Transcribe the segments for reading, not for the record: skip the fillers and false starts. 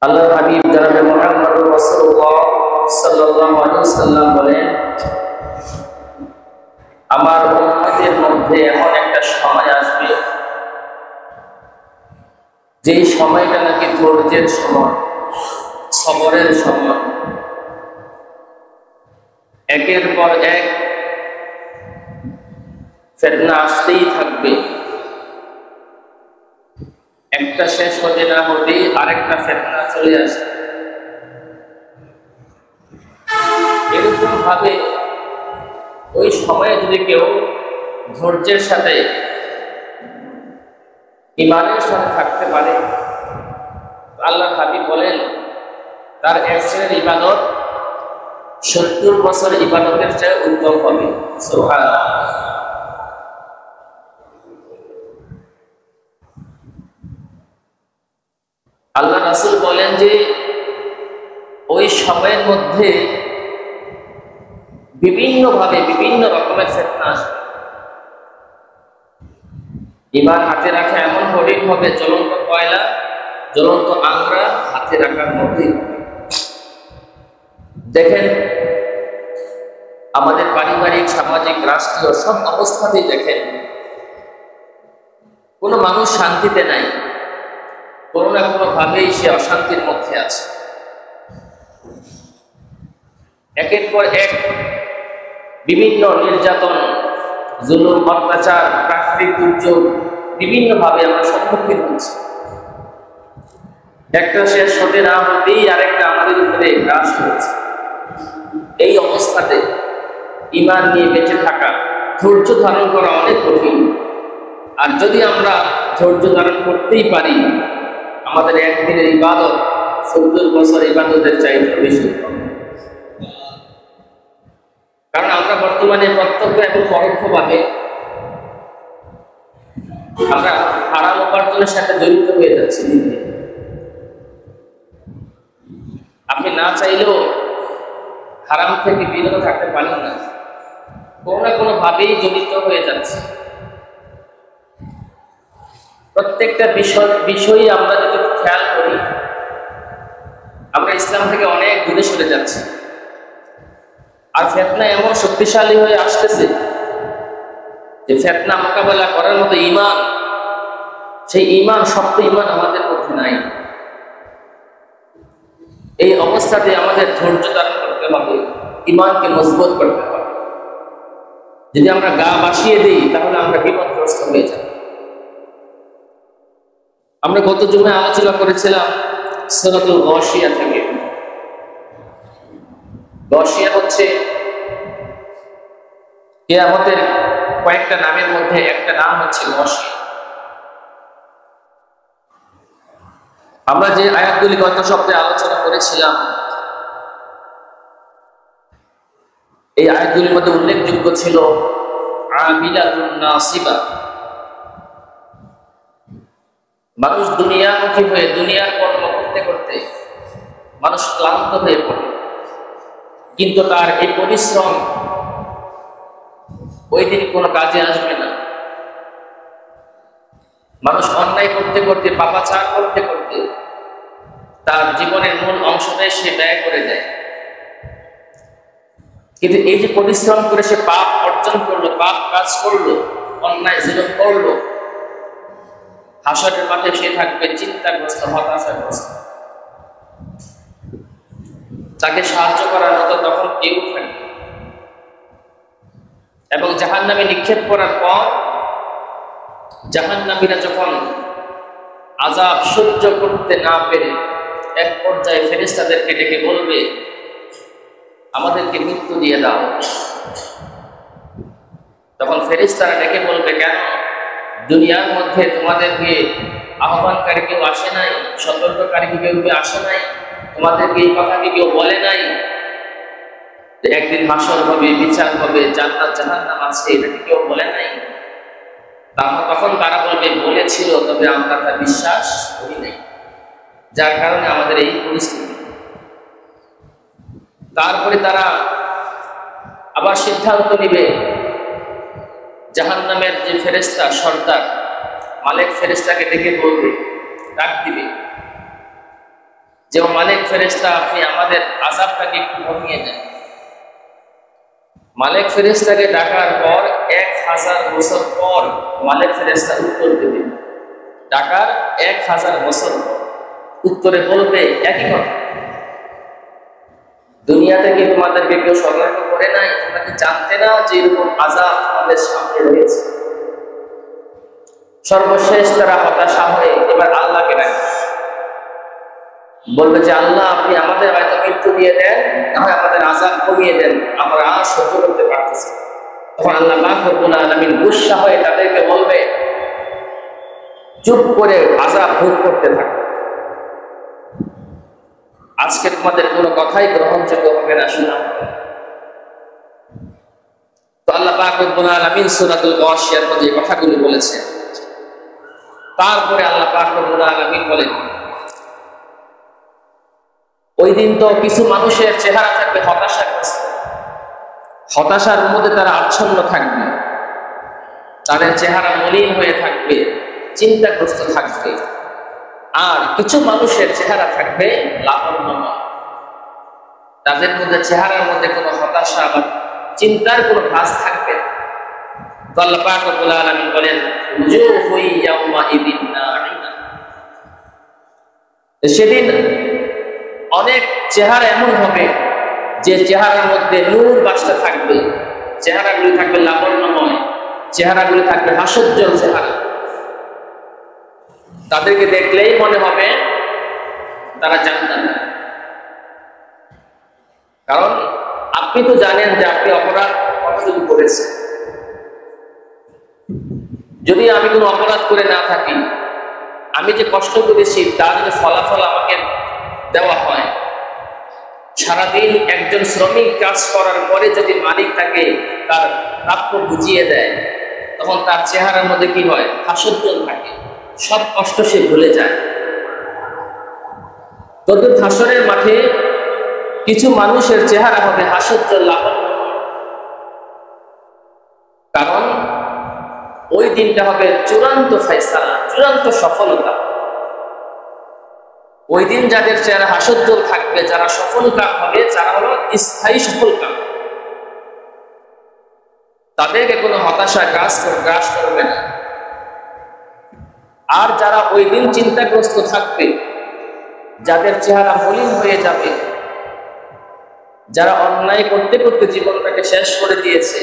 আল্লাহর হাবিব জনাবে মুহাম্মদুর রাসূলুল্লাহ সাল্লাল্লাহু আলাইহি ওয়াসাল্লাম বলেন, আমার উম্মতের মধ্যে এমন একটা সময় আসবে যেই সময়টা নাকি ধৈর্যের সময়, সবরের সময়। একের পর এক ফিতনা আসতেই থাকবে, একটা শেষ হতে না হতেই আরেকটা ফিতনা চলে আসবে। এরকম ভাবে ওই সময়ে যদি কেউ ধৈর্যের সাথে ঈমানের সাথে থাকতে পারে, আল্লাহর হাবিব বলেন তার এক শ্রেণীর ইবাদত 70 বছর ইবাদতের চেয়ে উত্তম হবে। সুবহানাল্লাহ। আল্লাহ রাসূল বলেন যে ওই সময়ের মধ্যে বিভিন্নভাবে বিভিন্ন রকমের ফিতনা আসবে। ঈমান হাতে রাখা এমন কঠিন হবে, জ্বলন্ত কয়লা, জ্বলন্ত আংরা হাতে রাখার মধ্যেই হবে। দেখেন আমাদের পারিবারিক, সামাজিক, রাষ্ট্রীয় সব অবস্থাতেই দেখেন কোনো মানুষ শান্তিতে নাই, কোনো না কোনো ভাবেই সে অশান্তির মধ্যে আছে। একের পর এক বিভিন্ন নির্যাতন, জুলুম, অত্যাচার, প্রাকৃতিক দুর্যোগ বিভিন্নভাবে আমরা সম্মুখীন হচ্ছি। একটা শেষ হতে না হতেই আরেকটা আমাদের উপরে গ্রাস হচ্ছে। এই অবস্থাতে ঈমান নিয়ে বেঁচে থাকা, ধৈর্য ধারণ করা অনেক কঠিন। আর যদি আমরা ধৈর্য ধারণ করতেই পারি, আমাদের একদিনের ইবাদত 70 বছর ইবাদতের চাইতে বেশি। কারণ আমরা বর্তমানে প্রত্যক্ষ এবং পরোক্ষভাবে আমরা হারাম উপার্জনের সাথে জড়িত হয়ে যাচ্ছি। আপনি না চাইলেও হারাম থেকে বিরত থাকতে পারেন না, কোনো না কোনো ভাবেই জড়িত হয়ে যাচ্ছে। প্রত্যেকটা বিষয়ই আমরা যদি খেয়াল করি, আমরা ইসলাম থেকে অনেক দূরে সরে যাচ্ছি। আর ফিতনা এমন শক্তিশালী হয়ে আসতেছে যে ফিতনা মোকাবেলা করার মতো ঈমান, সেই ঈমান, শক্ত ঈমান আমাদের মধ্যে নাই। এই অবস্থাতে আমাদের ধৈর্য ধারণ করতে হবে, ঈমানকে মজবুত করতে হবে। যদি আমরা গা বাসিয়ে দিই তাহলে আমরা বিপদগ্রস্ত হয়ে যাব। আমরা গত জুমায় আলোচনা করেছিলাম সূরাতুল গাশিয়া থেকে। গাশিয়া হচ্ছে কিয়ামতের কয়েকটা নামের মধ্যে একটা নাম হচ্ছে গাশিয়া। আমরা যে আয়াতগুলি গত সপ্তাহে আলোচনা করেছিলাম, এই আয়াতগুলির মধ্যে উল্লেখযোগ্য ছিল আমিলাতুন নাসিবা। মানুষ দুনিয়ামুখী হয়ে দুনিয়ার কর্ম করতে করতে মানুষ ক্লান্ত হয়ে পড়ে, কিন্তু তার এই পরিশ্রম ওই দিন কোনো কাজে আসবে না। মানুষ অন্যায় করতে করতে, পাপাচার করতে করতে তার জীবনের মূল অংশটাই সে ব্যয় করে দেয়। কিন্তু এই যে পরিশ্রম করে সে পাপ অর্জন করলো, পাপ কাজ করলো, অন্যায় জুলুম করলো, হাসরের মাঠে সে থাকবে চিন্তাগ্রস্ত, হতাশাগ্রস্ত। তাকে সাহায্য করার মতো তখন কেউ থাকবে। এবং জাহান্নামে নিক্ষেপ করার পর জাহান্নামীরা যখন আযাব সহ্য করতে না পেরে এক পর্যায়ে ফেরেশতাদেরকে ডেকে বলবে, আমাদেরকে মৃত্যু দিয়ে দাও। তখন ফেরেশতারা ডেকে বলবে, কেন দুনিয়ার মধ্যে তোমাদেরকে আহ্বানকারী কেউ আসে নাই, সতর্ককারী কেউ আসে নাই, তোমাদেরকে এই কথা কি কেউ বলে নাই যে একদিন হাসর হবে, বিচার হবে, জান্নাত জাহান্নাম আছে, এটা কি কেউ বলে নাই? তখন তারা বলবে, বলেছিল, তবে আমরা তা বিশ্বাস করি নাই, যার কারণে আমাদের এই পরিস্থিতি। তারপরে তারা আবার সিদ্ধান্ত নিবে, জাহান্নামের যে ফেরেশতা সর্দার মালিক ফেরেশতাকে ডেকে বলবে, ডাক দিবে, যে মালিক ফেরেশতা আপনি আমাদের আযাবটাকে একটু কমিয়ে দেন। মালিক ফেরেশতাকে ডাকার পর 1000 বছর পর মালিক ফেরেশতা উত্তর দেবে। ডাকার 1000 বছর উত্তরে বলবে একই কথা, দুনিয়াতে কি তোমাদেরকে কেউ সতর্ক করে নাই? তোমরা কি জানতে না যে এরকম আযাব আমাদের সামনে রয়েছে? সর্বশেষ তারা হতাশা হয়ে এবার আল্লাহকে ডাকে, বলবে যে আল্লাহ আপনি আমাদের হয়তো মৃত্যু দিয়ে দেন, না হয় আমাদের আযাব কমিয়ে দেন, আমরা আর সহ্য করতে পারতেছি। তখন আল্লাহ পাক রব্বুল আলামিন গুসসা হয়ে তাদেরকে বলবে চুপ করে আযাব ভোগ করতে থাকো, আজকে তোমাদের কোনো কথাই গ্রহণযোগ্য হবে না, শোনা। তো আল্লাহ পাক রব্বুল আলামিন সূরাতুল গাশিয়ার মধ্যে এই কথাগুলো বলেছেন। তারপরে আল্লাহ পাক রব্বুল আলামিন বলেন ওই দিন তো কিছু মানুষের চেহারা থাকবে হতাশাগ্রস্ত, হতাশার মধ্যে তারা আচ্ছন্ন থাকবে, তাদের চেহারা মলিন হয়ে থাকবে, চিন্তাগ্রস্ত থাকবে। আর কিছু মানুষের চেহারা থাকবে লাবণ্যময়, তাদের মধ্যে চেহারার মধ্যে কোনো হতাশা বা চিন্তার কোনো ভাস থাকবে না। তো আল্লাহ পাক রব্বুল আলামিন বলেন উজুহু ইয়াওমাইযিন নাঈমা, সেদিন অনেক চেহারা এমন হবে যে চেহারার মধ্যে নূর বাসতে থাকবে, চেহারাগুলি থাকবে লাবণ্যময়, চেহারাগুলি থাকবে হাস্যোজ্জ্বল চেহারা। তাদেরকে দেখলেই মনে হবে তারা জান্নাতে। কারণ আপনি তো জানেন যে আপনি অপরাধ কতটুকু করেছেন। যদি আমি কোনো অপরাধ করে না থাকি, আমি যে কষ্ট করেছি তার যদি ফলাফল আমাকে দেওয়া হয়, সারাদিন একজন শ্রমিক কাজ করার পরে যদি মালিক তাকে তার প্রাপ্য বুঝিয়ে দেয়, তখন তার চেহারার মধ্যে কি হয়? হাস্যোজ্জ্বল থাকে, সব কষ্ট সে ভুলে যায়। তদ্রুপ হাসরের মাঠে কিছু মানুষের চেহারা হবে হাস্যোজ্জ্বল লাবণ্যময়, কারণ ওই দিনটা হবে চূড়ান্ত ফায়সালা, চূড়ান্ত সফলতা। ওই দিন যাদের চেহারা হাস্যোজ্জ্বল থাকবে, যারা সফল কাম হবে, যারা হলো স্থায়ী সফল কাম, তাদেরকে কোনো হতাশা গ্রাস করবে না। আর যারা ওই দিন চিন্তাগ্রস্ত থাকবে, যাদের চেহারা মলিন হয়ে যাবে, যারা অন্যায় করতে করতে জীবনটাকে শেষ করে দিয়েছে,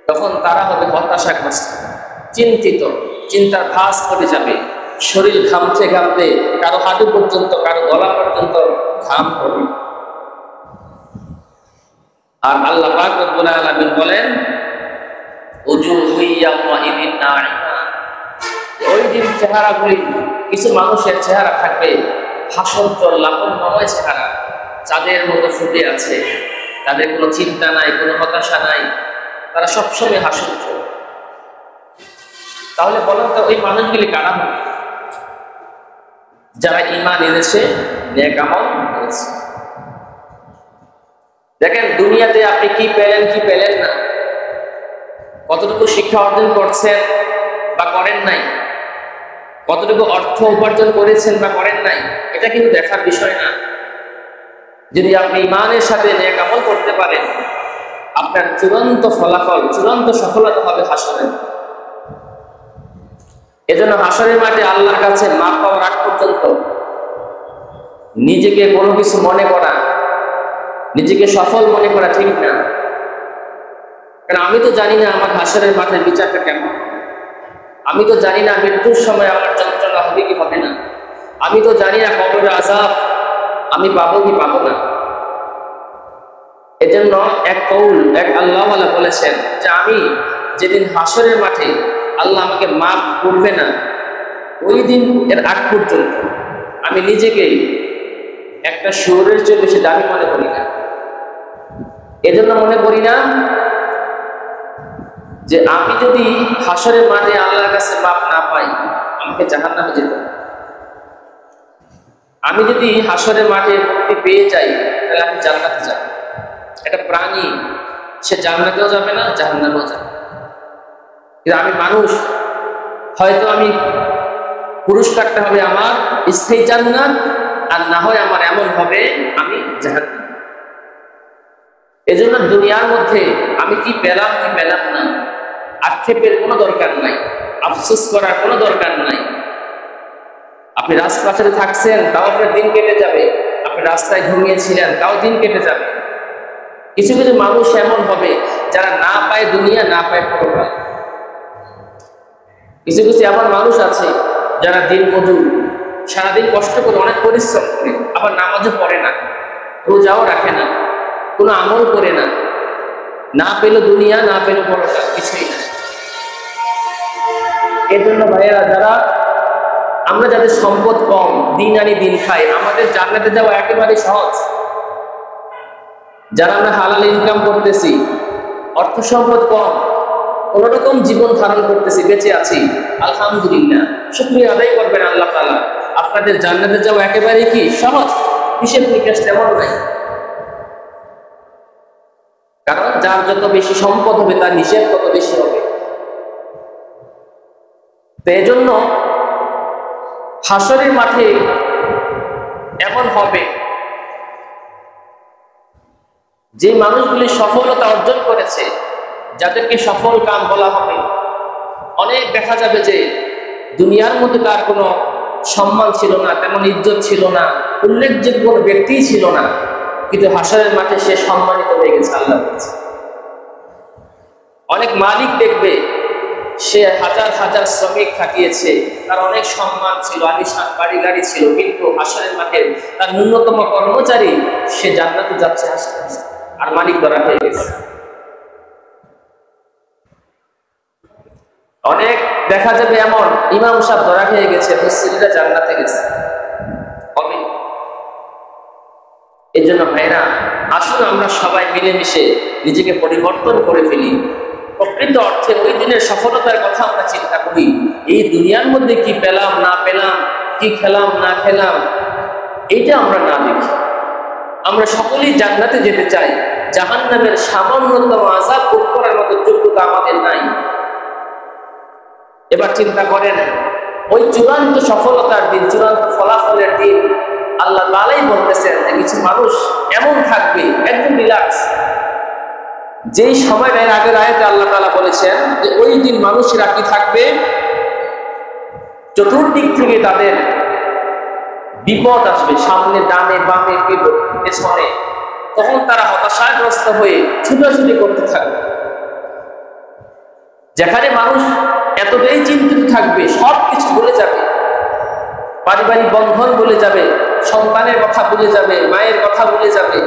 তখন তারা হবে হতাশাগ্রস্ত, চিন্তিত, চিন্তার ভাস পড়ে যাবে, শরীর ঘামতে ঘামতে কারো হাঁটু পর্যন্ত, কারো গলা পর্যন্ত ঘাম পড়বে। আর আল্লাহ পাক রব্বুল আলামিন বলেন উজুহু ইয়াওমাইযিন নাঈমা, ওই দিন চেহারাগুলি, কিছু মানুষের চেহারা থাকবে হাস্যোজ্জ্বল লাবণ্যময় চেহারা, চাঁদের মতো ফুটে আছে, তাদের কোনো চিন্তা নাই, কোনো হতাশা নাই, তারা সবসময় হাস্যোজ্জ্বল। তাহলে বলেন তো ওই মানুষগুলি কারা হবে? যারা ঈমান এনেছে, নেক আমল করেছে। দেখেন দুনিয়াতে আপনি কি পেলেন কি পেলেন না, কতটুকু শিক্ষা অর্জন করছেন বা করেন নাই, কতটুকু অর্থ উপার্জন করেছেন বা করেন নাই, এটা কিন্তু দেখার বিষয় না। যদি আপনি ঈমানের সাথে নেক আমল করতে পারেন, আপনার চূড়ান্ত ফলাফল, চূড়ান্ত সফলতা হবে হাসরে। এজন্য হাসরের মাঠে আল্লাহর কাছে মাপ পাওয়ার আগ পর্যন্ত নিজেকে কোনো কিছু মনে করা, নিজেকে সফল মনে করা ঠিক না। কারণ আমি তো জানি না আমার হাসরের মাঠের বিচারটা কেমন, আমি তো জানি না মৃত্যুর সময় আমার যন্ত্রণা হবে কি হবে না, আমি তো জানি না কবরের আযাব আমি পাবো কি পাবো না। এজন্য এক আল্লাহওয়ালা বলেছেন যে আমি যেদিন হাসরের মাঠে আল্লাহ আমাকে মাফ করবে না, ওই দিন এর আগ পর্যন্ত আমি নিজেকে একটা শুয়োরের চেয়ে বেশি দামি মনে করি না। এজন্য মনে করি না যে আমি যদি হাসরের মাঠে আল্লাহর কাছে মাফ না পাই, আমাকে জাহান্নামে যেতে হবে। আমি যদি হাসরের মাঠে মুক্তি পেয়ে যাই, তাহলে আমি জান্নাতে যাব। একটা প্রাণী সে জান্নাতেও যাবে না, জাহান্নামেও যাবে। কিন্তু আমি মানুষ, হয়তো আমি পুরস্কারটা হবে আমার স্থায়ী জান্নাত, আর না হয় আমার এমন হবে আমি জাহান্নামী। এজন্য দুনিয়ার মধ্যে আমি কি পেলাম কি পেলাম না, আক্ষেপের কোনো দরকার নাই, আফসোস করার কোনো দরকার নাই। আপনি রাজপ্রাসাদে থাকছেন, তাও আপনার দিন কেটে যাবে। আপনি রাস্তায় ঘুমিয়েছিলেন, তাও দিন কেটে যাবে। কিছু কিছু মানুষ এমন হবে যারা না পায় দুনিয়া, না পায় পরকাল। কিছু কিছু এমন মানুষ আছে যারা দিন মজুর, সারাদিন কষ্ট করে অনেক পরিশ্রম করে, আবার নামাজও পড়ে না, রোজাও রাখে না, কোনো আমল করে না, না পেল দুনিয়া, না পেল পরকাল, কিছুই না। এই জন্য ভাইয়েরা, আমরা যাদের সম্পদ কম, দিন আনি দিন খাই, আমাদের জান্নাতে যাওয়া একেবারে সহজ। যারা আমরা হালাল ইনকাম করতেছি, অর্থ সম্পদ কম, কোন রকম জীবন ধারণ করতেছি, বেঁচে আছি, আলহামদুলিল্লাহ, শুকরিয়া আদায় করবেন আল্লাহ তাআলা। আপনাদের জান্নাতে যাওয়া একেবারে কি সহজ, হিসেব নিকেশ তেমন নাই। কারণ যার যত বেশি সম্পদ হবে তার হিসেব তত বেশি হবে। তো এজন্য হাসরের মাঠে এমন হবে যে মানুষগুলি সফলতা অর্জন করেছে, যাদেরকে সফল কাম বলা হবে, অনেক দেখা যাবে যে দুনিয়ার মধ্যে তার কোনো সম্মান ছিল না, তেমন ইজ্জত ছিল না, উল্লেখযোগ্য কোনো ব্যক্তিই ছিল না, কিন্তু হাসরের মাঠে সে সম্মানিত হয়ে গেছে আল্লাহর কাছে। অনেক মালিক দেখবে সে হাজার হাজার শ্রমিক খাটিয়েছে, তার অনেক সম্মান ছিল, আলিশান বাড়ি গাড়ি ছিল, কিন্তু হাসরের মাঠে তার ন্যূনতম কর্মচারী সে জান্নাতে যাচ্ছে হাসতে হাসতে, আর মালিক ধরা হয়ে গেছে। অনেক দেখা যাবে এমন ইমাম সাহেব ধরা খেয়ে গেছে, মুসলিমরা জান্নাতে গেছে। এই জন্য ভাইরা, আসুন আমরা সবাই মিলেমিশে নিজেকে পরিবর্তন করে ফেলি। প্রকৃত অর্থে ওই দিনের সফলতার কথা আমরা চিন্তা করি। এই দুনিয়ার মধ্যে কি পেলাম না পেলাম, কি খেলাম না খেলাম, এইটা আমরা না দেখি। আমরা সকলেই জান্নাতে যেতে চাই, জাহান্নামের সামান্যতম আযাব ভোগ করার মতো যোগ্যতা আমাদের নাই। এবার চিন্তা করেন, ওই চূড়ান্ত সফলতার দিন, চূড়ান্ত ফলাফলের দিন আল্লাহ তাআলাই বলতেছেন যে কিছু মানুষ এমন থাকবে একদম রিল্যাক্স। যেই সময়টা এর আগের আয়াতে আল্লাহ তাআলা বলেছেন যে ওই দিন মানুষেরা কি থাকবে, চতুর্দিক থেকে তাদের বিপদ আসবে, সামনে ডানে বামে পেছনে, তখন তারা হতাশাগ্রস্ত হয়ে ছুটাছুটি করতে থাকবে। যেখানে মানুষ এতটাই চিন্তিত থাকবে, সবকিছু ভুলে যাবে, পারিবারিক বন্ধন ভুলে যাবে, সন্তানের কথা ভুলে যাবে, মায়ের কথা ভুলে যাবে,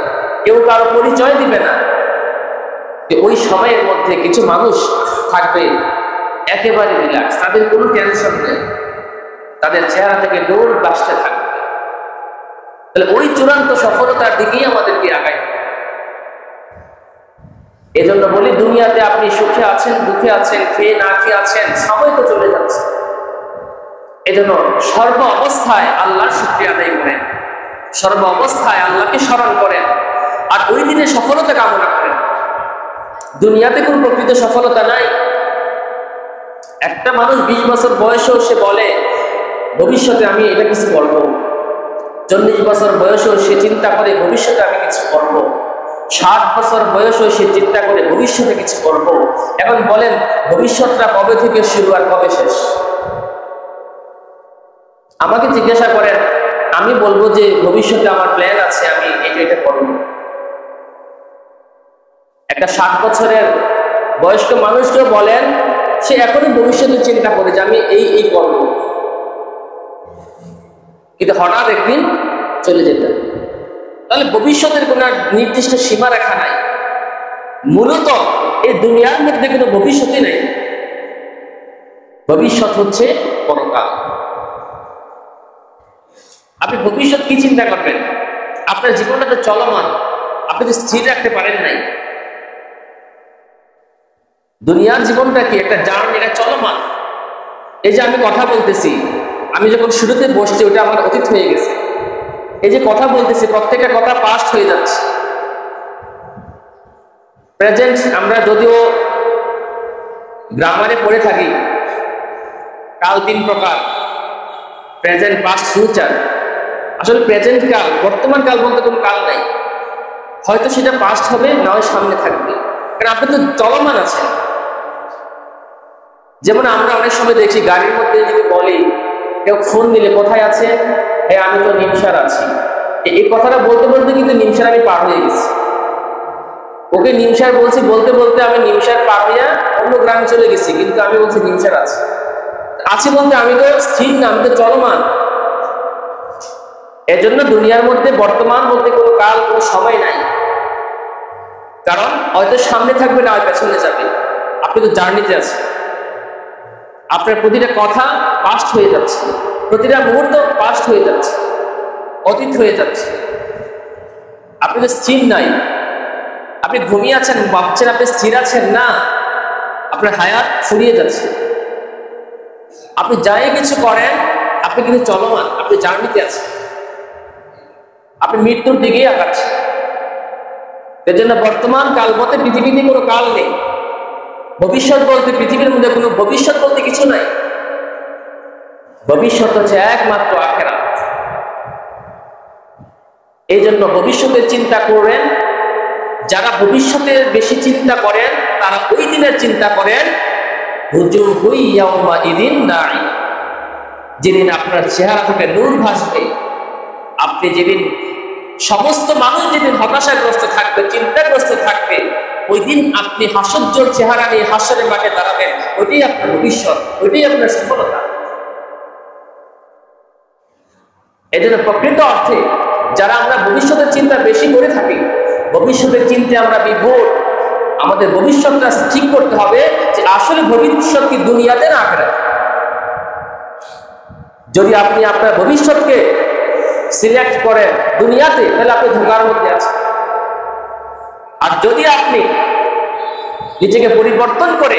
কেউ কারো পরিচয় দিবে না। ওই সময়ের মধ্যে কিছু মানুষ থাকবে একেবারে রিল্যাক্স, তাদের কোনো টেনশন নেই, তাদের চেহারা থেকে নূর বাসতে থাকবে। তাহলে ওই চূড়ান্ত সফলতার দিকেই আমাদেরকে আগায়। এজন্য বলি, দুনিয়াতে আপনি সুখে আছেন, দুঃখে আছেন, খেয়ে না খেয়ে আছেন, সময় তো চলে যাচ্ছে। এজন্য সর্ব অবস্থায় আল্লাহর শুকরিয়া আদায় করেন, সর্ব অবস্থায় আল্লাহকে স্মরণ করেন, আর ওই দিনে সফলতা কামনা করেন। দুনিয়াতে কোনো প্রকৃত সফলতা নাই। একটা মানুষ 20 বছর বয়সেও সে বলে ভবিষ্যতে আমি এটা কিছু করব, 40 বছর বয়সেও সে চিন্তা করে ভবিষ্যতে আমি কিছু করব, 60 বছর বয়সেও সে চিন্তা করে ভবিষ্যতে কিছু করব। এখন বলেন, ভবিষ্যৎটা কবে থেকে শুরু আর কবে শেষ? আমাকে জিজ্ঞাসা করেন, আমি বলবো যে ভবিষ্যতে আমার প্ল্যান আছে, আমি এটা করব। একটা 60 বছরের বয়স্ক মানুষকেও বলেন, সে এখনই ভবিষ্যতে চিন্তা করে যে আমি এই করব, কিন্তু হঠাৎ একদিন চলে যেতে। তাহলে ভবিষ্যতের কোনো নির্দিষ্ট সীমা রেখা নাই। মূলত এই দুনিয়ার মধ্যে কোনো ভবিষ্যৎই নেই, ভবিষ্যৎ হচ্ছে পরকাল। আপনি ভবিষ্যৎ কি চিন্তা করবেন? আপনার জীবনটা তো চলমান, আপনি তো স্থির রাখতে পারেন নাই। দুনিয়ার জীবনটা কি একটা জার্নি, এটা চলমান। এই যে আমি কথা বলতেছি, আমি যখন শুরুতে বসছি ওটা আমার অতীত হয়ে গেছে। এই যে কথা বলতেছি, প্রত্যেকটা কথা পাস্ট হয়ে যাচ্ছে। প্রেজেন্ট আমরা যদিও গ্রামারে পড়ে থাকি, কাল 3 প্রকার, প্রেজেন্ট, পাস্ট, ফিউচার। আসলে প্রেজেন্ট কাল, বর্তমান কাল বলতে কোনো কাল নাই। হয়তো সেটা পাস্ট হবে, না হয় সামনে থাকবে, কারণ আপনি তো চলমান আছেন। যেমন আমরা অনেক সময় দেখি গাড়ির মধ্যে যদি বলি, কেউ ফোন দিলে কোথায় আছে, হ্যাঁ আমি তো নিমসার আছি, এই কথাটা বলতে বলতে কিন্তু নিমসার আমি পার হয়ে গেছি। ওকে নিমসার বলছি, বলতে বলতে আমি নিমসার পার হইয়া অন্য গ্রামে চলে গেছি, কিন্তু আমি বলছি নিমসার আছি বলতে আমি তো স্থির না, আমি তো চলমান। এজন্য দুনিয়ার মধ্যে বর্তমান বলতে কোনো কাল, কোনো সময় নাই, কারণ হয়তো সামনে থাকবে, না হয় পেছনে যাবে। আপনি তো জার্নিতে আছেন, আপনার প্রতিটা কথা পাস্ট হয়ে যাচ্ছে, প্রতিটা মুহূর্ত পাস্ট হয়ে যাচ্ছে, অতীত হয়ে যাচ্ছে। আপনি তো স্থির নাই। আপনি ঘুমিয়ে আছেন, ভাবছেন আপনি স্থির আছেন না, আপনার হায়াত ফুরিয়ে যাচ্ছে। আপনি যাই কিছু করেন, আপনি কিন্তু চলমান, আপনি জার্নিতে আছেন, আপনি মৃত্যুর দিকেই আগাচ্ছেন। এর জন্য বর্তমান কাল বলতে পৃথিবীতে কোনো কাল নেই, ভবিষ্যৎ বলতে পৃথিবীর মধ্যে কোনো ভবিষ্যৎ বলতে কিছু নাই। ভবিষ্যৎ হচ্ছে একমাত্র আখিরাত। এই জন্য ভবিষ্যতের চিন্তা করবেন। যারা ভবিষ্যতের বেশি চিন্তা করেন, তারা ওই দিনের চিন্তা করেন যেদিন আপনার চেহারা থেকে নূর ভাসবে। আপনি যেদিন, সমস্ত মানুষ যেদিন হতাশাগ্রস্ত থাকবে, চিন্তাগ্রস্ত থাকবে, ওই দিন আপনি হাস্যোজ্জ্বল চেহারা নিয়ে হাস্যের মাঠে দাঁড়াবেন। ওইটাই আপনার ভবিষ্যৎ, ওইটাই আপনার সফলতা। এই জন্য প্রকৃত অর্থে যারা আমরা ভবিষ্যতের চিন্তা বেশি করে থাকি, ভবিষ্যতের চিন্তায় আমরা বিভোর, আমাদের ভবিষ্যৎটা ঠিক করতে হবে যে আসলে ভবিষ্যৎ কি দুনিয়াতে না আখিরাতে। যদি আপনি আপনার ভবিষ্যৎকে সিলেক্ট করেন দুনিয়াতে, তাহলে আপনি ধোঁকার মধ্যে আছেন। আর যদি আপনি নিজেকে পরিবর্তন করে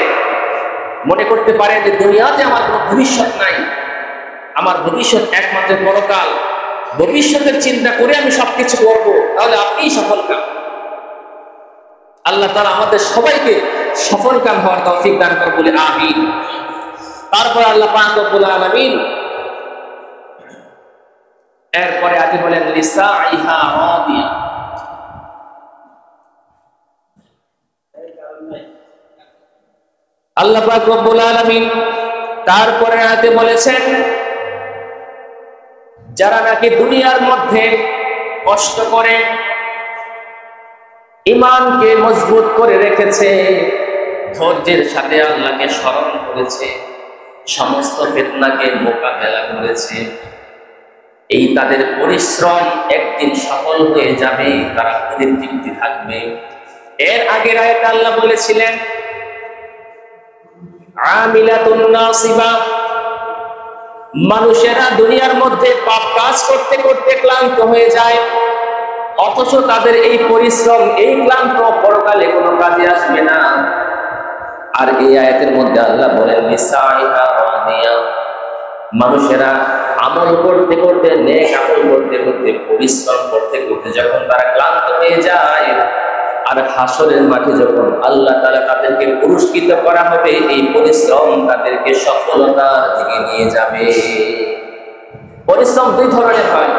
মনে করতে পারেন যে দুনিয়াতে আমার কোনো ভবিষ্যৎ নাই, আমার ভবিষ্যৎ একমাত্র পরকাল, ভবিষ্যতের চিন্তা করে আমি সবকিছু করব, তাহলে আপনিই সফল কাম। আল্লাহ তাআলা আমাদের সবাইকে সফল কাম হওয়ার তৌফিক দান করুন বলে আমিন। তারপর আল্লাহ পাক রব্বুল আলামিন এরপরে আগে বলেন লিসাইহা রাদিয়া। আল্লাহ পাক রব্বুল আলামিন তারপরে আয়াতে বলেছেন, যারা নাকি দুনিয়ার মধ্যে কষ্ট করে ঈমানকে মজবুত করে রেখেছে, ধৈর্যের সাথে আল্লাহকে স্মরণ করেছে, সমস্ত ফিতনাকে মোকাবেলা করেছে, এই তাদের পরিশ্রম একদিন সফল হয়ে যাবে, তারা প্রতিদিন তৃপ্তি থাকবে। এর আগের আয়াতে আল্লাহ বলেছিলেন আমিলাতুন নাসিবা, মানুষেরা দুনিয়ার মধ্যে পাপ কাজ করতে করতে ক্লান্ত হয়ে যায়, অথচ তাদের এই পরিশ্রম, এই ক্লান্ত পরকালে কোনো কাজে আসবে না। আর এই আয়াতের মধ্যে আল্লাহ বলেন লিসাইহা রাদিয়া, মানুষেরা আমল করতে করতে, নেক আমল করতে করতে, পরিশ্রম করতে করতে যখন তারা ক্লান্ত হয়ে যায়, আর হাসরের মাঠে যখন আল্লাহ তাআলা তাদেরকে পুরস্কৃত করা হবে, এই পরিশ্রম তাদেরকে সফলতার দিকে নিয়ে যাবে। পরিশ্রম দুই ধরনের হয়।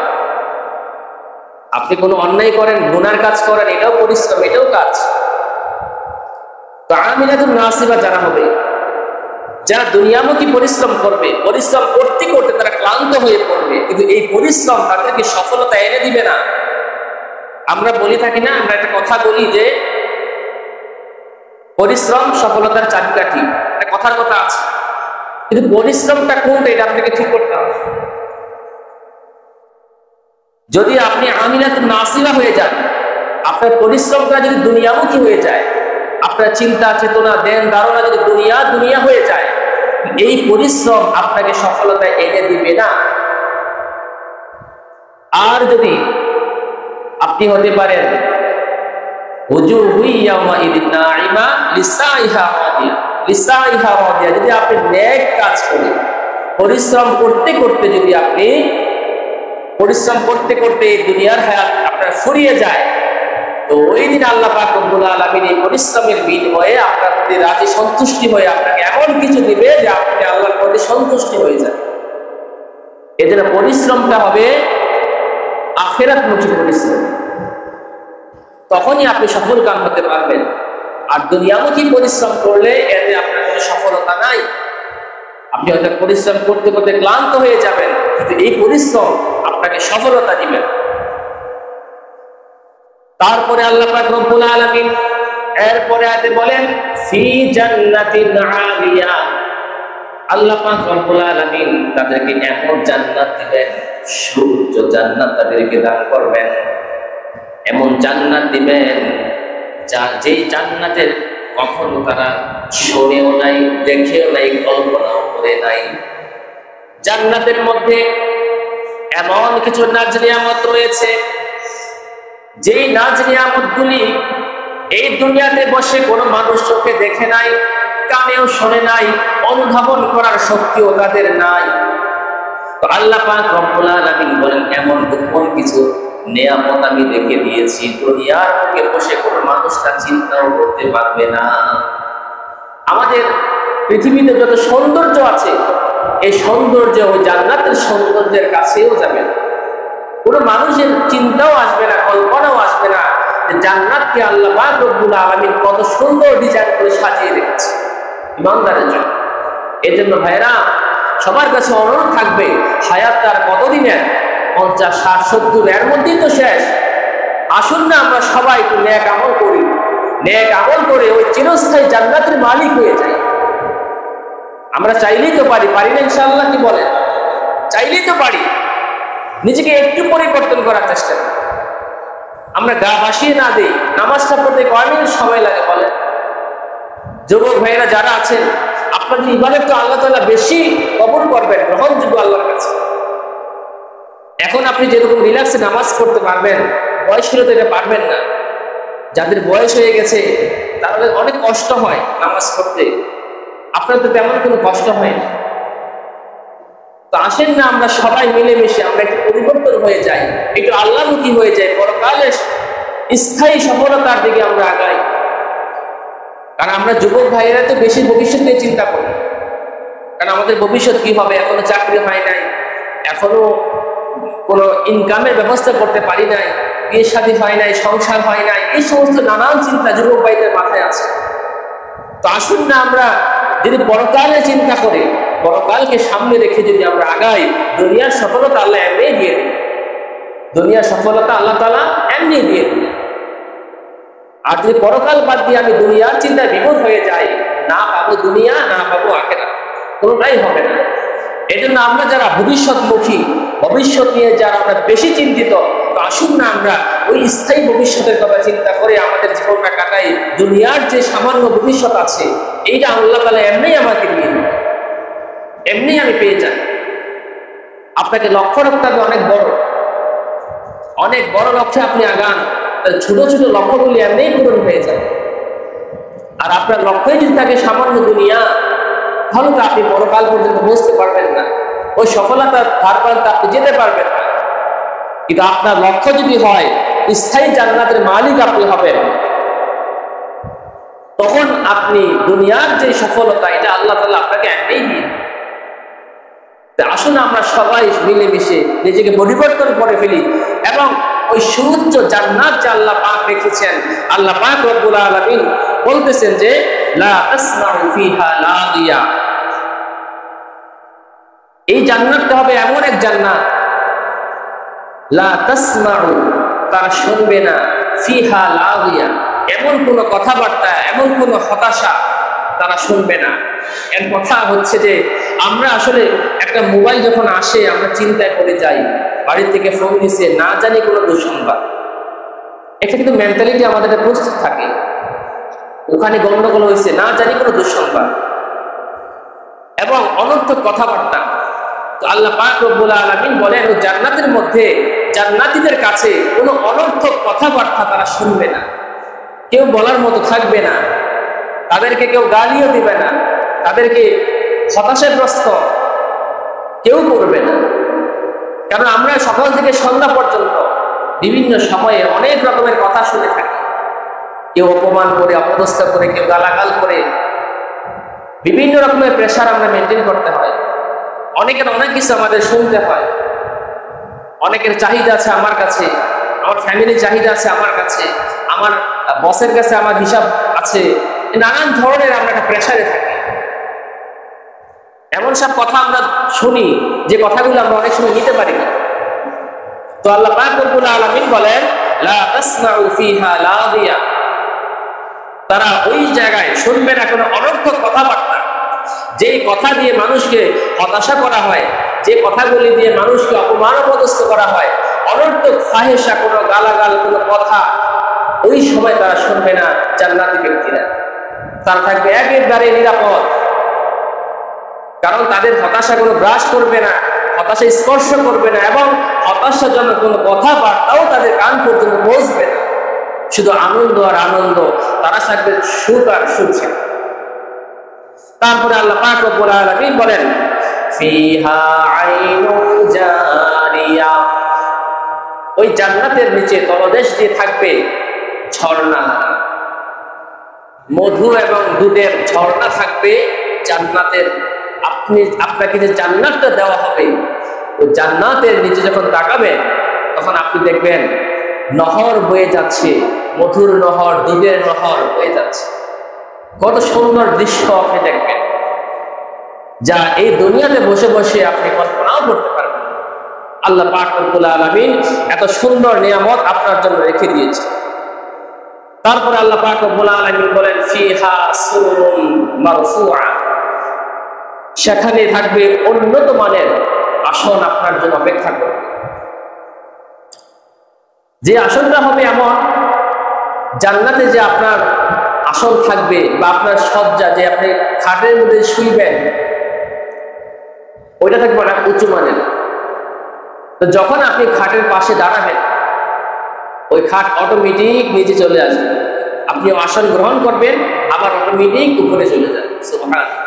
আপনি কোনো অন্যায় করেন, গুনার কাজ করেন, এটাও পরিশ্রম, এটাও কাজ। তো আমিলাতুন নাসিবা যারা হবে, যারা দুনিয়ামুখী পরিশ্রম করবে, পরিশ্রম করতে করতে তারা ক্লান্ত হয়ে পড়বে, কিন্তু এই পরিশ্রম তাদেরকে সফলতা এনে দিবে না। আমরা বলি থাকি না, আমরা একটা কথা বলি যে পরিশ্রম সফলতার চাবিকাঠি, একটা কথার কথা আছে, কিন্তু পরিশ্রমটা কোনটা এটা আপনাকে ঠিক করতে হবে। যদি আপনি আমিলাতুন নাসিবা হয়ে যান, আপনার পরিশ্রমটা যদি দুনিয়ামুখী হয়ে যায়, আপনার চিন্তা চেতনা দেন ধারণা যদি দুনিয়া দুনিয়া হয়ে যায়, এই পরিশ্রম আপনাকে সফলতা এনে দিবে না। আর যদি আপনি হতে পারেন যদি আপনি নেক কাজ করেন, পরিশ্রম করতে করতে যদি আপনি পরিশ্রম করতে করতে দুনিয়ার হায়াত আপনার ফুরিয়ে যায়, তো ওই দিন আল্লাহ পাক রব্বুল আলামিন এই পরিশ্রমের বিনিময়ে আপনার প্রতি রাজি সন্তুষ্টি হয়ে আপনাকে এমন কিছু দিবে যে আপনি আল্লাহর প্রতি সন্তুষ্টি হয়ে যান। এজন্য পরিশ্রমটা হবে আখিরাতমুখী পরিশ্রম, তখনই আপনি সফল কাম হতে পারবেন। আর দুনিয়ামুখী পরিশ্রম করলে এতে আপনার কোনো সফলতা নাই। আপনি হয়তো পরিশ্রম করতে করতে ক্লান্ত হয়ে যাবেন, কিন্তু এই পরিশ্রম আপনাকে সফলতা দিবে। তারপরে আল্লাহ পাক রব্বুল আলামিন এরপরে আয়াতে বলেন ফি জান্নাতিন আলিয়া, আল্লাহ পাক রব্বুল আলামিন তাদেরকে এমন জান্নাত দিবেন, সুউচ্চ জান্নাত তাদেরকে দান করবেন। এমন জান্নাত দিবেন যেই জান্নাতের কখনো তারা শোনেও নাই, দেখেও নাই, কল্পনাও করে নাই। জান্নাতের মধ্যে এমন কিছু নাজ নিয়ামত রয়েছে, যেই নাজ নিয়ামতগুলি এই দুনিয়াতে বসে কোনো মানুষ চোখে দেখে নাই, কানেও শোনে নাই, অনুধাবন করার শক্তিও তাদের নাই। তো আল্লাহ পাক রব্বুল আলামিন বলেন এমন গোপন কিছু নিয়ামত আমি রেখে দিয়েছি, দুনিয়ার বুকে বসে কোনো মানুষ তা চিন্তাও করতে পারবে না। আমাদের পৃথিবীতে যত সৌন্দর্য আছে, এই সৌন্দর্য ওই জান্নাতের সৌন্দর্যের কাছেও যাবে না। কোনো মানুষের চিন্তাও আসবে না, কল্পনাও আসবে না যে জান্নাতকে আল্লাহ পাক রব্বুল আলামিন কত সুন্দর ডিজাইন করে সাজিয়ে রেখেছে ইমানদারের জন্য। এই জন্য ভাইরা সবার কাছে অনুরোধ থাকবে, হায়াত তার কতদিনের, 50, 60, 70, এর মধ্যেই তো শেষ। আসুন না আমরা সবাই একটু নেক আমল করি, নেক আমল করে ওই চিরস্থায়ী জান্নাতের মালিক হয়ে যাই। আমরা চাইলেই তো পারি, পারি না ইনশাআল্লাহ? কি বলেন? চাইলেই তো পারি। নিজেকে একটু পরিবর্তন করার চেষ্টা করি। আমরা গা ভাসিয়ে না দিই, নামাজটা পড়তে কয় মিনিট সময় লাগে বলেন? যুবক ভাইয়েরা যারা আছেন, আপনাদের ইবাদত তো আল্লাহ তাআলা বেশি কবুল করবেন, গ্রহণযোগ্য আল্লাহর কাছে। এখন আপনি যেরকম রিল্যাক্সে নামাজ পড়তে পারবেন, বয়স হলে তো এটা পারবেন না। যাদের বয়স হয়ে গেছে তাদের অনেক কষ্ট হয় নামাজ পড়তে, আপনার তো তেমন কোনো কষ্ট হয় না। তো আসেন না আমরা সবাই মিলেমিশে আমরা একটু পরিবর্তন হয়ে যাই, একটু আল্লাহমুখী হয়ে যাই, পরকালের স্থায়ী সফলতার দিকে আমরা আগাই। কারণ আমরা যুবক ভাইয়েরা তো বেশি ভবিষ্যৎ নিয়ে চিন্তা করি, কারণ আমাদের ভবিষ্যৎ কি হবে, এখনো চাকরি হয় নাই, এখনো কোনো ইনকামের ব্যবস্থা করতে পারি নাই, বিয়ে শাদী হয় নাই, সংসার হয় নাই, এই সমস্ত নানান চিন্তা যুবক ভাইদের মাথায় আছে। তো আসুন না আমরা যদি পরকালে চিন্তা করে, পরকালকে সামনে রেখে যদি আমরা আগাই, দুনিয়ার সফলতা আল্লাহ এমনি দিয়ে দেন। দুনিয়ার সফলতা আল্লাহ তাআলা এমনি দিয়ে দেন। আর যদি পরকাল বাদ দিয়ে আমি দুনিয়ার চিন্তায় বিপদ হয়ে যাই, না পাবো দুনিয়া, না পাবো আখিরাত, কোনোটাই হবে না। এই জন্য আমরা যারা ভবিষ্যৎমুখী, ভবিষ্যৎ নিয়ে যারা আমরা বেশি চিন্তিত, তো আসুন না আমরা ওই স্থায়ী ভবিষ্যতের কথা চিন্তা করে আমাদের জীবনটা কাটাই। দুনিয়ার যে সামান্য ভবিষ্যৎ আছে, এইটা আল্লাহ তাআলা এমনি আমাকে দিয়ে দেন, এমনি আমি পেয়ে যাই। আপনাকে লক্ষ্য রাখতে হবে অনেক বড়, অনেক বড় লক্ষ্যে আপনি আগান, ছোট ছোট লক্ষ্যগুলি এমনি পূরণ হয়ে যাবে। আর আপনার লক্ষ্যই যদি থাকে সামান্য দুনিয়া, তাহলে তো আপনি পরকাল পর্যন্ত বুঝতে পারবেন না, ওই সফলতার ধার পর্যন্ত আপনি যেতে পারবেন না। কিন্তু আপনার লক্ষ্য যদি হয় স্থায়ী জান্নাতের মালিক আপনি হবেন, তখন আপনি দুনিয়ার যে সফলতা, এটা আল্লাহ তাআলা আপনাকে এমনি দিয়ে। আসুন আমরা সবাই মিলেমিশে নিজেকে পরিবর্তন করে ফেলি এবং ওই সুউচ্চ জান্নাত যে আল্লাহ পাক রেখেছেন, আল্লাহ পাক রব্বুল আলামিন বলতেছেন যে লা তাসমাউ ফিহা লাগিয়া, এই জান্নাতটা হবে এমন এক জান্নাত, লা তাসমাউ, তারা শুনবে না, ফিহা লাগিয়া, এমন কোনো কথাবার্তা, এমন কোনো হতাশা তারা শুনবে না। এর কথা হচ্ছে যে আমরা আসলে একটা মোবাইল যখন আসে আমরা চিন্তায় পড়ে যাই, বাড়ি থেকে ফোন দিছে, না জানি কোনো দুঃসংবাদ, এটা কিন্তু মেন্টালিটি আমাদের প্রস্তুত থাকে, ওখানে গন্ডগোল হয়েছে, না জানি কোনো দুঃসংবাদ এবং অনর্থক কথাবার্তা। তো আল্লাহ পাক রব্বুল আলামিন বলেন ও জান্নাতের মধ্যে জান্নাতীদের কাছে কোনো অনর্থক কথাবার্তা তারা শুনবে না, কেউ বলার মতো থাকবে না, তাদেরকে কেউ গালিও দিবে না, তাদেরকে হতাশাগ্রস্ত কেউ করবে না। কারণ আমরা সকাল থেকে সন্ধ্যা পর্যন্ত বিভিন্ন সময়ে অনেক রকমের কথা শুনে থাকি, কেউ অপমান করে, অপদস্থ করে, কেউ গালাগাল করে, বিভিন্ন রকমের প্রেশার আমরা মেনটেন করতে হয়, অনেকের অনেক কিছু আমাদের শুনতে হয়। অনেকের চাহিদা আছে আমার কাছে, আমার ফ্যামিলির চাহিদা আছে আমার কাছে, আমার বসের কাছে আমার হিসাব আছে, নানান ধরনের আমরা একটা প্রেশারে থাকি। এমন সব কথা আমরা শুনি যে কথাগুলো আমরা অনেক সময় নিতে পারি না। তো আল্লাহ পাক রব্বুল আলামিন বলেন, লা তাসমাউ ফিহা লাগিয়া, তারা ওই জায়গায় শুনবে না কোনো অনর্থক কথাবার্তা, যে কথা দিয়ে মানুষকে হতাশা করা হয়, যে কথাগুলি দিয়ে মানুষকে অপমানপদস্থ করা হয়, অনর্থক ফাহেসা, কোনো গালাগাল, কোনো কথা, ওই সময় তারা শুনবে না জান্নাতি ব্যক্তিরা। তারা থাকবে একেবারে নিরাপদ, কারণ তাদের হতাশা কোনো গ্রাস করবে না, হতাশা স্পর্শ করবে না, এবং হতাশাজনক কোনো কথাবার্তাও তাদের কান পর্যন্ত পৌঁছবে না। শুধু আনন্দ আর আনন্দ, তারা থাকবে সুখ আর সুখে। তারপরে আল্লাহ পাক রব্বুল আলামিন বলেন, ফিহা আইনুন জারিয়া, ওই জান্নাতের নিচে তলদেশ দিয়ে থাকবে ঝর্ণা, মধু এবং দুধের ঝর্ণা থাকবে জান্নাতের। আপনাকে যে জান্নাতটা দেওয়া হবে, ওই জান্নাতের নিচে যখন তাকাবেন তখন আপনি দেখবেন নহর বয়ে যাচ্ছে, মধুর নহর, দুধের নহর বয়ে যাচ্ছে। কত সুন্দর দৃশ্য আপনি দেখবেন, যা এই দুনিয়াতে বসে বসে আপনি কল্পনাও করতে পারবেন। আল্লাহ পাক রব্বুল আলামিন এত সুন্দর নিয়ামত আপনার জন্য রেখে দিয়েছে। তারপরে আল্লাহ পাক রব্বুল আলামিন বলেন, ফিহা সুরুরুন মারফুআ, সেখানে থাকবে উন্নত মানের আসন আপনার জন্য অপেক্ষা করবে। যে আসনটা হবে এমন, জান্নাতে যে আপনার আসন থাকবে বা আপনার সজ্জা, যে আপনি খাটের মধ্যে শুইবেন, ওইটা থাকবে অনেক উঁচু মানের। তো যখন আপনি খাটের পাশে দাঁড়াবেন, ওই খাট অটোমেটিক নিচে চলে আসবে, আপনি আসন গ্রহণ করবেন, আবার অটোমেটিক উপরে চলে যাবে। সুবহানাল্লাহ,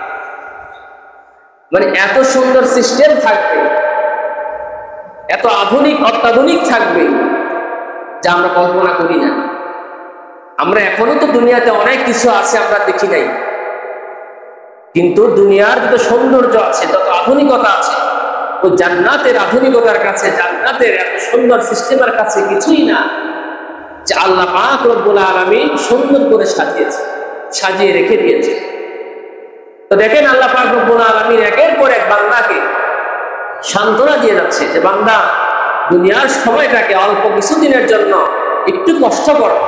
মানে এত সুন্দর সিস্টেম থাকবে, এত আধুনিক অত্যাধুনিক থাকবে, যা আমরা কল্পনা করি না। আমরা এখনো তো দুনিয়াতে অনেক কিছু আছে আমরা দেখি নাই, কিন্তু দুনিয়ার যত সৌন্দর্য আছে, তত আধুনিকতা আছে, ওই জান্নাতের আধুনিকতার কাছে, জান্নাতের এত সুন্দর সিস্টেমের কাছে কিছুই না, যে আল্লাহ পাক রব্বুল আলামিন সুন্দর করে সাজিয়ে রেখে দিয়েছে। তো দেখেন, আল্লাহ পাক রব্বুল আলামিন একের পর এক বান্দাকে সান্ত্বনা দিয়ে যাচ্ছে যে, বান্দা, দুনিয়ার সময়টাকে অল্প কিছুদিনের জন্য একটু কষ্ট করো,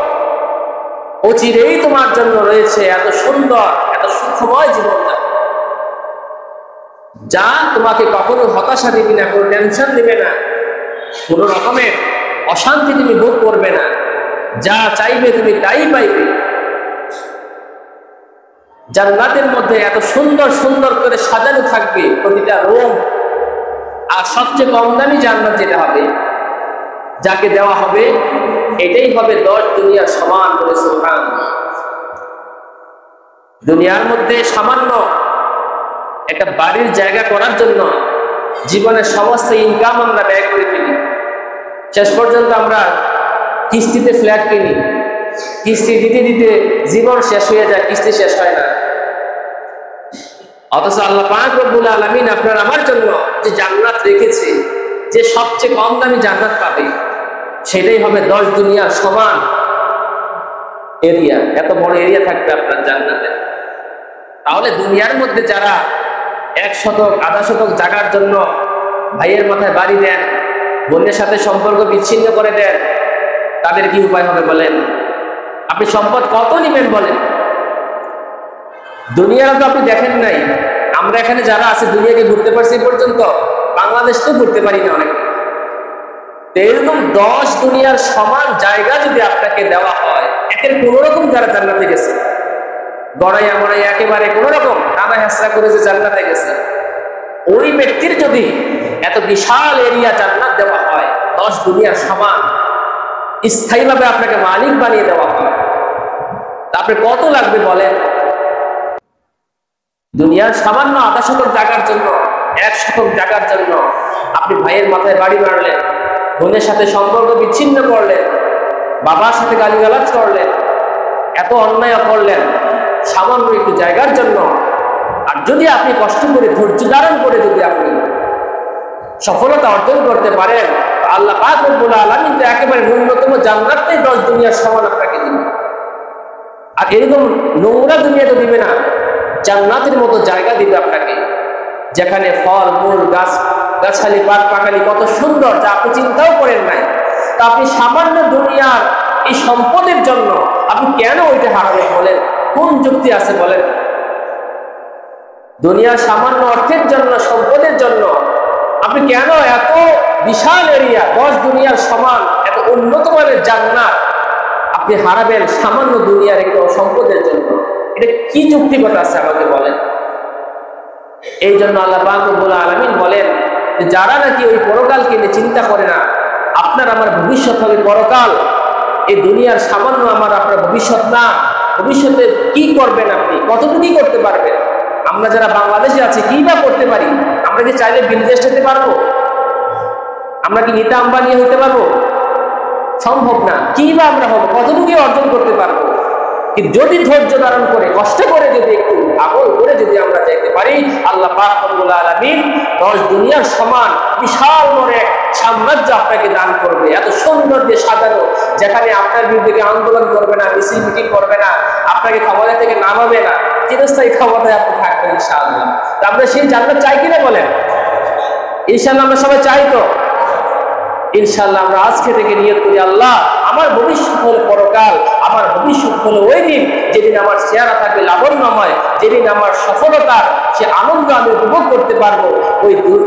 অচিরেই তোমার জন্য রয়েছে এত সুন্দর, এত সুখময় জীবনটা, যা তোমাকে কখনো হতাশা দিবে না, কোনো টেনশন দিবে না, কোনো রকমের অশান্তি তুমি ভোগ করবে না, যা চাইবে তুমি তাই পাইবে। জান্নাতের মধ্যে এত সুন্দর সুন্দর করে সাজানো থাকবে প্রতিটা রুম। আর সবচেয়ে কম দামি জান্নাত যেটা হবে, যাকে দেওয়া হবে, এটাই হবে 10 দুনিয়ার সমান করে। সুবহানাল্লাহ, দুনিয়ার মধ্যে সামান্য একটা বাড়ির জায়গা করার জন্য জীবনের সমস্ত ইনকাম আমরা ব্যয় করে ফেলি। শেষ পর্যন্ত আমরা কিস্তিতে ফ্ল্যাট কিনি, কিস্তি দিতে দিতে জীবন শেষ হয়ে যায়, কিস্তি শেষ হয় না। অথচ আল্লাহ পাক রব্বুল আলামিন আপনার আমার জন্য যে জান্নাত রেখেছে, যে সবচেয়ে কম দামি জান্নাত পাবে, সেটাই হবে 10 দুনিয়ার সমান এরিয়া। এত বড় এরিয়া থাকবে আপনার জান্নাতে। তাহলে দুনিয়ার মধ্যে যারা 1 শতক, আধা শতক জায়গার জন্য ভাইয়ের মাথায় বাড়ি দেন, বোনের সাথে সম্পর্ক বিচ্ছিন্ন করে দেন, তাদের কি উপায় হবে বলেন? আপনি সম্পদ কত নেবেন বলেন? দুনিয়ার তো আপনি দেখেন নাই। আমরা এখানে যারা আছে দুনিয়াকে ঘুরতে পারছি পর্যন্ত, বাংলাদেশ তো ঘুরতে পারি না অনেক। এরকম 10 দুনিয়ার সমান জায়গা যদি আপনাকে দেওয়া হয়, একের কোনো রকম যারা জান্নাতে গেছে, গড়াইয়া মড়াইয়া একেবারে কোনো রকম কাদা হেসরা করে যে জান্নাতে গেছে, ওই ব্যক্তির যদি এত বিশাল এরিয়া জান্নাত দেওয়া হয়, 10 দুনিয়ার সমান, স্থায়ীভাবে আপনাকে মালিক বানিয়ে দেওয়া হয়, তারপরে কত লাগবে বলেন? দুনিয়ার সামান্য আধা শতক জায়গার জন্য, 1 শতক জায়গার জন্য আপনি ভাইয়ের মাথায় বাড়ি মারলেন, বোনের সাথে সম্পর্ক বিচ্ছিন্ন করলেন, বাবার সাথে গালিগালাজ করলেন, এত অন্যায় করলেন সামান্য একটু জায়গার জন্য। আর যদি আপনি কষ্ট করে, ধৈর্য ধারণ করে যদি আপনি সফলতা অর্জন করতে পারেন, আল্লাহ পাক রব্বুল আলামিন তো একেবারে ন্যূনতম জান্নাতটাই 10 দুনিয়ার সমান আপনাকে দিবে। আর এরকম নোংরা দুনিয়া তো দিবে না, জান্নাতের মতো জায়গা দিবে আপনাকে, যেখানে ফল মূল গাছ গাছালি পাট পাখালি কত সুন্দর, যা আপনি চিন্তাও করেন নাই। তা আপনি সামান্য দুনিয়ার এই সম্পদের জন্য আপনি কেন ওইটা হারাবেন বলেন? কোন যুক্তি আছে বলেন? দুনিয়ার সামান্য অর্থের জন্য, সম্পদের জন্য আপনি কেন এত বিশাল এরিয়া 10 দুনিয়ার সমান এত উন্নত মানের জান্নাত আপনি হারাবেন সামান্য দুনিয়ার একটু সম্পদের জন্য? এটা কি যুক্তিকতা আছে আমাকে বলেন? এই জন্য আল্লাহ পাক রব্বুল আলামিন বলেন যে যারা নাকি ওই পরকালকে নিয়ে চিন্তা করে না, আপনার আমার ভবিষ্যৎ হবে পরকাল, এই দুনিয়ার সামান্য আমার আপনার ভবিষ্যৎ না। ভবিষ্যতে কি করবেন আপনি, কতটুকুই করতে পারবেন? আমরা যারা বাংলাদেশে আছি কি বা করতে পারি? আমরা কি চাইলে বিদেশ যেতে পারবো? আমরা কি নিতা আম্বানি হতে পারবো? সম্ভব না। কি বা আমরা হবো, কতটুকু অর্জন করতে পারবো? কিন্তু যদি ধৈর্য ধারণ করে কষ্ট করে যদি একটু আমল করে যদি আমরা যাইতে পারি, আল্লাহ পাক রব্বুল আলামিন 10 দুনিয়ার সমান বিশাল বড় এক সাম্রাজ্য আপনাকে দান করবে, এত সুন্দর দিয়ে সাজানো, যেখানে আপনার বিরুদ্ধে আন্দোলন করবে না, মিছিল মিটিং করবে না, আপনাকে ক্ষমতা থেকে নামাবে না, চিরস্থায়ী ক্ষমতায় আপনি থাকবেন ইনশাআল্লাহ। তা আমরা সেই জান্নাত চাই কিনা বলেন? ইনশাআল্লাহ আমরা সবাই চাই তো? ইনশাআল্লাহ আমরা আজকে থেকে নিয়ত করি, আল্লাহ আমার ভবিষ্যৎ হলো পরকাল, আমার ভবিষ্যৎ হলো ওই দিন যেদিন আমার চেহারা থাকবে লাবণ্যময়, যেদিন আমার সফলতার সে আনন্দ আমি উপভোগ করতে পারবো।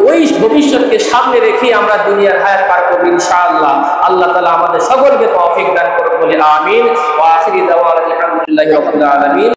ওই ভবিষ্যৎকে সামনে রেখে আমরা দুনিয়ার হায়াত পার করবো ইনশাআল্লাহ। আল্লাহ তাআলা আমাদের সকলকে তৌফিক দান করুন বলে আমিন। ওয়া আখিরি দাওয়ানা আলহামদুলিল্লাহি রাব্বিল আলামিন।